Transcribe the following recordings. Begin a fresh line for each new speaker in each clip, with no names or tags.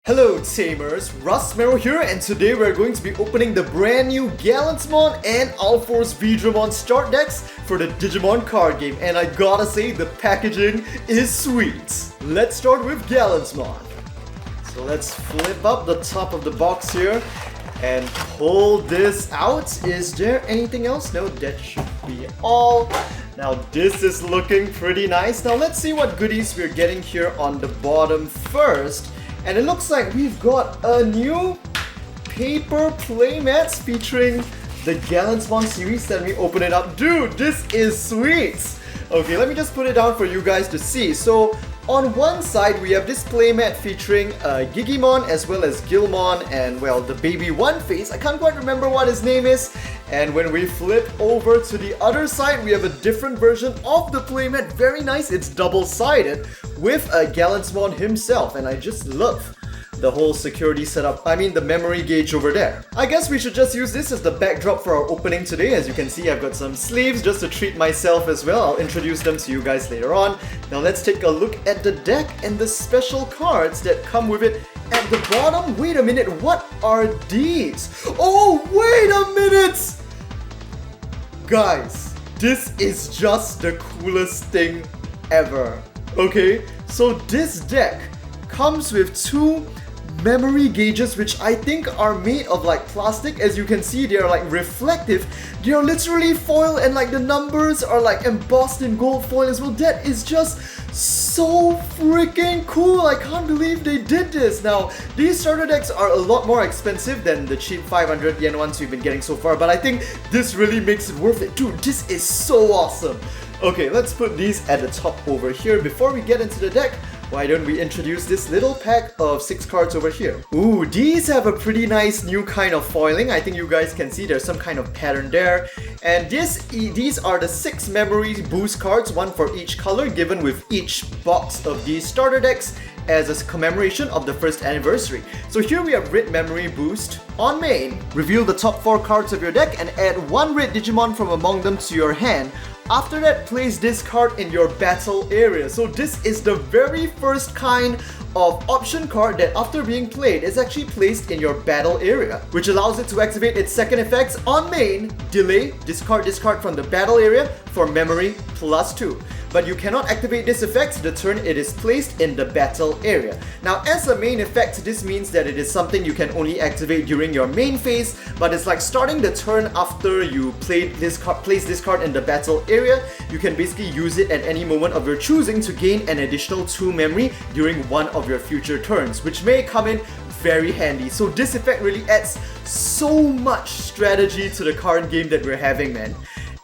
Hello Tamers, Russ Merrow here, and today we're going to be opening the brand new Gallantmon and Digimon start decks for the Digimon Card Game, and I gotta say the packaging is sweet. Let's start with Gallantmon. So let's flip up the top of the box here and pull this out. Is there anything else? No, that should be all. Now this is looking pretty nice. Now let's see what goodies we're getting here on the bottom first. And it looks like we've got a new paper playmats featuring the Gallantmon series. Let me open it up. Dude, this is sweet! Okay, let me just put it down for you guys to see. So, on one side, we have this playmat featuring Digimon as well as Gallantmon and, well, the baby one face. I can't quite remember what his name is. And when we flip over to the other side, we have a different version of the playmat. Very nice, it's double-sided with Gallantmon himself. And I just love the whole security setup, the memory gauge over there. I guess we should just use this as the backdrop for our opening today. As you can see, I've got some sleeves just to treat myself as well. I'll introduce them to you guys later on. Now let's take a look at the deck and the special cards that come with it at the bottom. Wait a minute, what are these? Oh, wait a minute! Guys, this is just the coolest thing ever. Okay, so this deck comes with two memory gauges, which I think are made of like plastic. As you can see, they are like reflective. They are literally foil, and like the numbers are like embossed in gold foil as well. That is just so freaking cool. I can't believe they did this. Now, these starter decks are a lot more expensive than the cheap 500 yen ones we've been getting so far, but I think this really makes it worth it. Dude, this is so awesome. Okay, let's put these at the top over here. Before we get into the deck, why don't we introduce this little pack of 6 cards over here. Ooh, these have a pretty nice new kind of foiling. I think you guys can see there's some kind of pattern there. And these are the 6 memory boost cards, one for each color, given with each box of these starter decks as a commemoration of the first anniversary. So here we have Red Memory Boost. On main, reveal the top 4 cards of your deck and add 1 red Digimon from among them to your hand. After that, place this card in your battle area. So this is the very first kind of option card that after being played is actually placed in your battle area, which allows it to activate its second effects on main, delay, discard this card from the battle area for memory +2. But you cannot activate this effect the turn it is placed in the battle area. Now, as a main effect, this means that it is something you can only activate during your main phase, but it's like starting the turn after you place this card in the battle area. You can basically use it at any moment of your choosing to gain an additional 2 memory during one of your future turns, which may come in very handy. So this effect really adds so much strategy to the card game that we're having, man.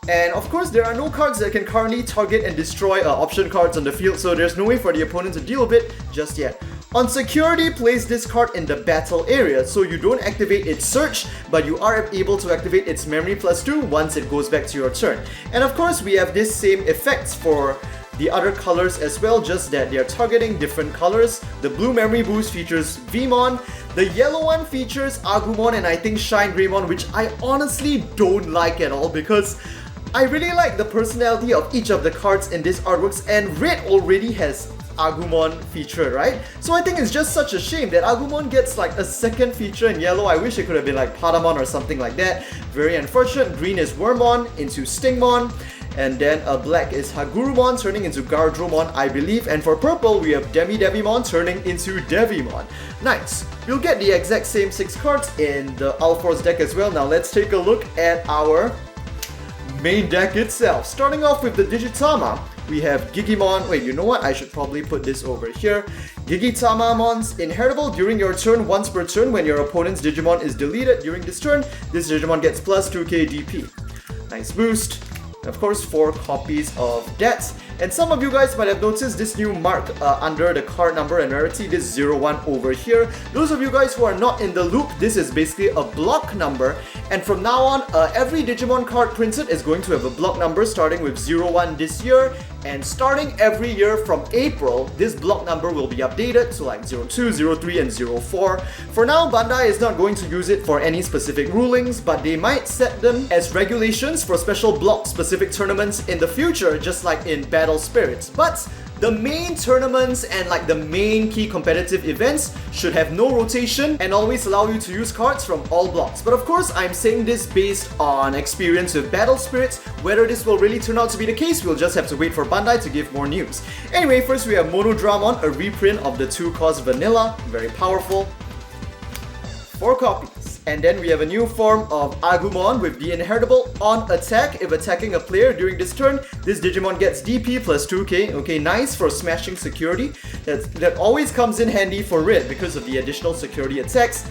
And of course, there are no cards that can currently target and destroy option cards on the field, so there's no way for the opponent to deal with it just yet. On security, place this card in the battle area, so you don't activate its search, but you are able to activate its memory +2 once it goes back to your turn. And of course, we have this same effects for the other colors as well, just that they are targeting different colors. The blue memory boost features Vmon, the yellow one features Agumon and I think ShineGreymon, which I honestly don't like at all because I really like the personality of each of the cards in these artworks, and red already has Agumon featured, right? So I think it's just such a shame that Agumon gets like a second feature in yellow. I wish it could have been like Patamon or something like that. Very unfortunate. Green is Wormmon into Stingmon, and then black is Hagurumon turning into Gardromon, I believe. And for purple, we have Devimon turning into Devimon. Nice. You'll get the exact same 6 cards in the Alfor's deck as well. Now let's take a look at our main deck itself. Starting off with the Digitama, we have Digimon. Wait, you know what? I should probably put this over here. Digitama-mons, inheritable during your turn once per turn. When your opponent's Digimon is deleted during this turn, this Digimon gets +2k DP. Nice boost. Of course, 4 copies of that. And some of you guys might have noticed this new mark under the card number and rarity, this 01 over here. Those of you guys who are not in the loop, this is basically a block number. And from now on, every Digimon card printed is going to have a block number starting with 01 this year. And starting every year from April, this block number will be updated to like 02, 03, and 04. For now, Bandai is not going to use it for any specific rulings, but they might set them as regulations for special block-specific tournaments in the future, just like in Battle Spirits. But The main tournaments and like the main key competitive events should have no rotation and always allow you to use cards from all blocks. But of course, I'm saying this based on experience with Battle Spirits. Whether this will really turn out to be the case, we'll just have to wait for Bandai to give more news. Anyway, first we have Monodramon, a reprint of the 2-cost Vanilla, very powerful. 4 copies. And then we have a new form of Agumon with the inheritable on attack. If attacking a player during this turn, this Digimon gets DP plus 2k. Okay, nice for smashing security. That always comes in handy for Red because of the additional security attacks.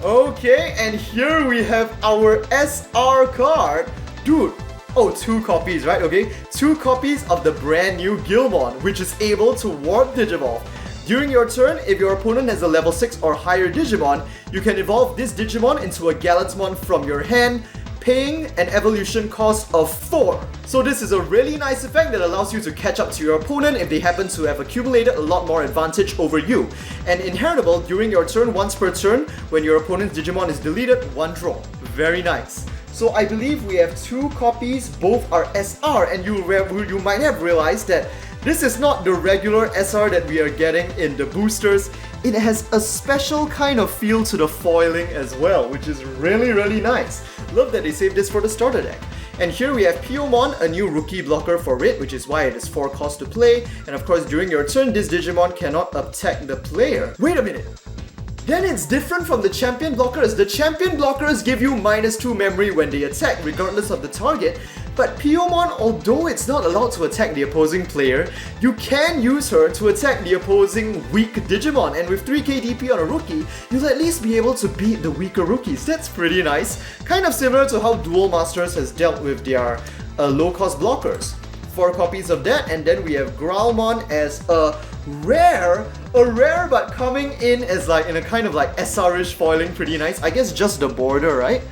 Okay, and here we have our SR card. Dude, oh, 2 copies, right? Okay, 2 copies of the brand new Gallantmon, which is able to warp Digivolve. During your turn, if your opponent has a level 6 or higher Digimon, you can evolve this Digimon into a Gallantmon from your hand, paying an evolution cost of 4. So this is a really nice effect that allows you to catch up to your opponent if they happen to have accumulated a lot more advantage over you. And inheritable, during your turn, once per turn, when your opponent's Digimon is deleted, 1 draw. Very nice. So I believe we have 2 copies, both are SR, and you might have realized that this is not the regular SR that we are getting in the boosters. It has a special kind of feel to the foiling as well, which is really nice. Love that they saved this for the starter deck. And here we have Piyomon, a new rookie blocker for Red, which is why it is 4 cost to play. And of course, during your turn, this Digimon cannot attack the player. Wait a minute! Then it's different from the champion blockers. The champion blockers give you -2 memory when they attack, regardless of the target. But Piyomon, although it's not allowed to attack the opposing player, you can use her to attack the opposing weak Digimon. And with 3k DP on a rookie, you'll at least be able to beat the weaker rookies. That's pretty nice. Kind of similar to how Duel Masters has dealt with their low-cost blockers. 4 copies of that, and then we have Growlmon as a rare but coming in as like in a kind of like SR-ish foiling, pretty nice. I guess just the border, right?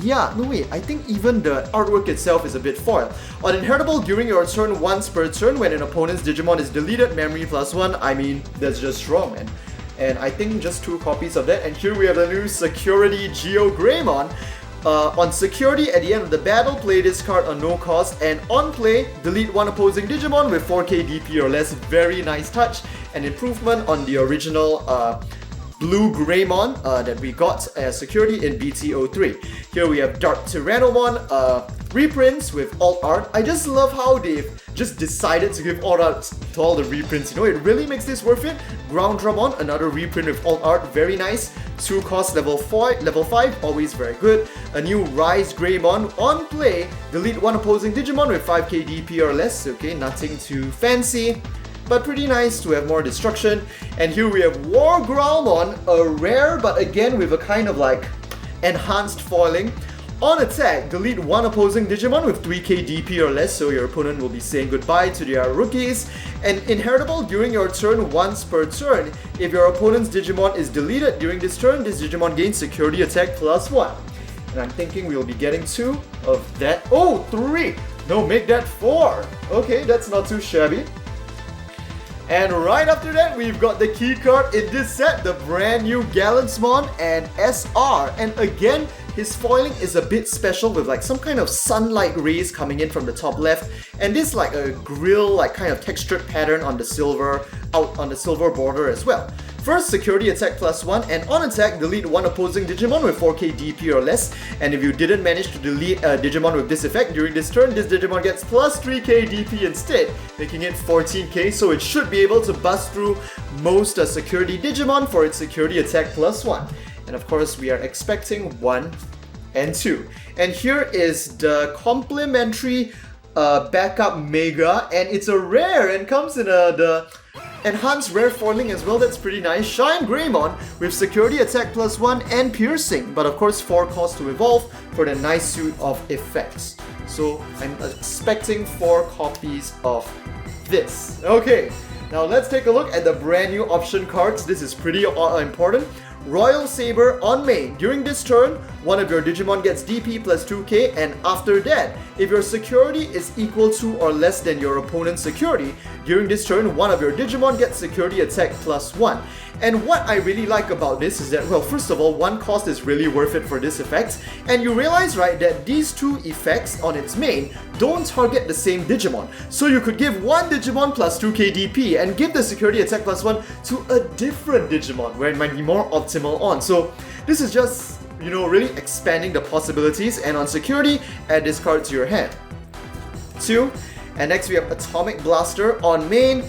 Yeah, no wait, I think even the artwork itself is a bit foil. On inheritable, during your turn, once per turn, when an opponent's Digimon is deleted, memory plus 1, I mean, that's just strong, man. And I think just 2 copies of that. And here we have the new Security ShineGreymon. On security, at the end of the battle, play this card on no cost, and on play, delete 1 opposing Digimon with 4k DP or less. Very nice touch. An improvement on the original Blue Greymon that we got as security in BT03. Here we have Dark Tyrannomon, reprints with alt art. I just love how they've just decided to give alt art to all the reprints. You know, it really makes this worth it. Groundramon, another reprint with alt art, very nice. 2 cost level 5, always very good. A new Rise Greymon on play, delete 1 opposing Digimon with 5k DP or less. Okay, nothing too fancy, but pretty nice to have more destruction. And here we have War Growlmon, a rare but again with a kind of like enhanced foiling. On attack, delete 1 opposing Digimon with 3k DP or less, so your opponent will be saying goodbye to their rookies. And inheritable, during your turn, once per turn, if your opponent's Digimon is deleted during this turn, this Digimon gains security attack plus 1. And I'm thinking we'll be getting 2 of that. Oh, 3! No, make that 4! Okay, that's not too shabby. And right after that, we've got the key card in this set, the brand new Gallantmon and SR. And again, his foiling is a bit special with like some kind of sunlight rays coming in from the top left, and this like a grill like kind of textured pattern on the silver, out on the silver border as well. First, security attack plus 1, and on attack, delete 1 opposing Digimon with 4k DP or less. And if you didn't manage to delete a Digimon with this effect during this turn, this Digimon gets plus 3k DP instead, making it 14k, so it should be able to bust through most security Digimon for its security attack plus 1. And of course, we are expecting 1 and 2. And here is the complimentary backup Mega, and it's a rare and comes in the enhanced rare foiling as well. That's pretty nice. ShineGreymon with security attack plus 1 and piercing, but of course 4 cost to evolve for the nice suite of effects. So I'm expecting 4 copies of this. Okay, now let's take a look at the brand new option cards. This is pretty important. Royal Saber on main. During this turn, one of your Digimon gets DP plus 2k, and after that, if your security is equal to or less than your opponent's security, during this turn, one of your Digimon gets security attack plus 1. And what I really like about this is that, well, first of all, one cost is really worth it for this effect, and you realize, right, that these two effects on its main don't target the same Digimon. So you could give one Digimon plus 2k DP and give the security attack plus 1 to a different Digimon where it might be more optimal on. So this is just, you know, really expanding the possibilities, and on security, add this card to your hand. 2. And next we have Atomic Blaster on main.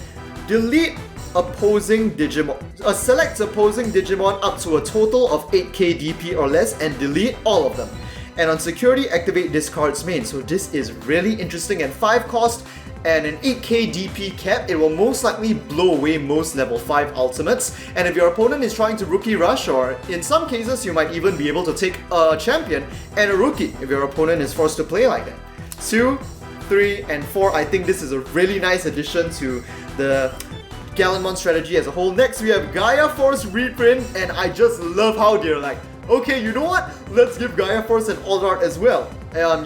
Delete opposing Digimon. Select opposing Digimon up to a total of 8k DP or less and delete all of them. And on security, activate this card's main. So this is really interesting, and 5 cost and an 8k DP cap. It will most likely blow away most level 5 ultimates, and if your opponent is trying to rookie rush, or in some cases you might even be able to take a champion and a rookie if your opponent is forced to play like that. 2, 3, and 4. I think this is a really nice addition to the Gallantmon strategy as a whole. Next we have Gaia Force reprint, and I just love how they're like, okay, you know what? Let's give Gaia Force an alt art as well.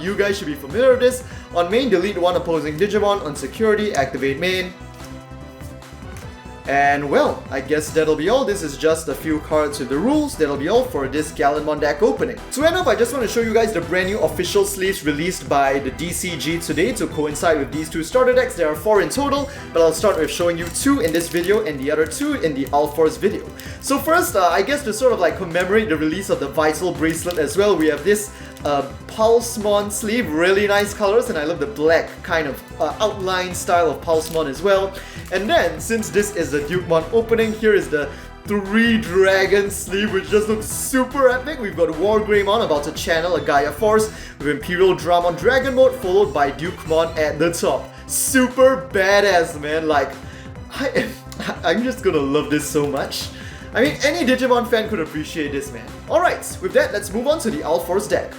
You guys should be familiar with this. On main, delete one opposing Digimon. On security, activate main. And well, I guess that'll be all. This is just a few cards with the rules. That'll be all for this Gallantmon deck opening. To end off, I just want to show you guys the brand new official sleeves released by the DCG today to coincide with these two starter decks. There are 4 in total, but I'll start with showing you 2 in this video and the other 2 in the All-Force video. So first, I guess to sort of like commemorate the release of the Vital Bracelet as well, we have this Pulsemon sleeve. Really nice colors, and I love the black kind of outline style of Pulsemon as well. And then, since this is the Dukemon opening, here is the 3 Dragon sleeve, which just looks super epic. We've got ShaneGreymon about to channel a Gaia Force with Imperial Drum on Dragon mode, followed by Dukemon at the top. Super badass, man. Like, I'm just gonna love this so much. I mean, any Digimon fan could appreciate this, man. Alright, with that, let's move on to the All-Force deck.